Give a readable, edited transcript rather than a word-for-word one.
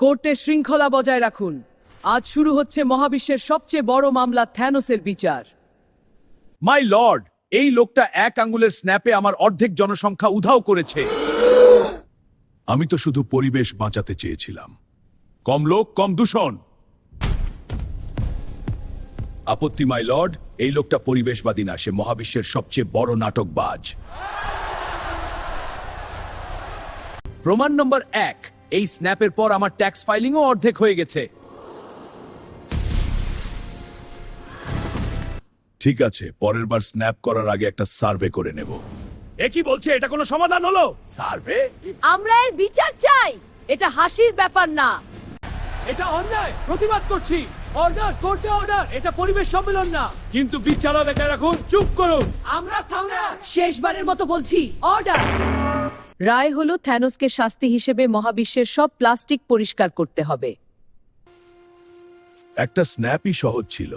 কোর্টে শৃঙ্খলা বজায় রাখুন। আজ শুরু হচ্ছে মহাবিশ্বের সবচেয়ে বড় মামলা থ্যানোসের বিচার। মাই লর্ড, এই লোকটা এক আঙ্গুলের স্ন্যাপে আমার অর্ধেক জনসংখ্যা উধাও করেছে। আমি তো শুধু পরিবেশ বাঁচাতে চেয়েছিলাম। কম লোক, কম দূষণ। আপত্তি মাই লর্ড, এই লোকটা পরিবেশবাদী না, সে মহাবিশ্বের সবচেয়ে বড় নাটকবাজ। প্রমাণ নম্বর 1, এই স্ন্যাপের পর আমার ট্যাক্স ফাইলিংও অর্ধেক হয়ে গেছে। ঠিক আছে, পরের বার স্ন্যাপ করার আগে একটা সার্ভে করে নেব। এ কি বলছে, এটা কোনো সমাধান হলো? সার্ভে? আমরা এর বিচার চাই। এটা হাসির ব্যাপার না। এটা অন্যায়, প্রতিবাদ করছি। অর্ডার, কোর্টে অর্ডার। এটা পরিবেশ সম্মেলন না। কিন্তু বিচারক রাখুন, চুপ করুন। আমরা থামনা। শেষবারের মতো বলছি, অর্ডার। রায় হলো থ্যানোসকে শাস্তি হিসেবে মহাবিশ্বের সব প্লাস্টিক পরিষ্কার করতে হবে। একটা স্ন্যাপই সহজ ছিল।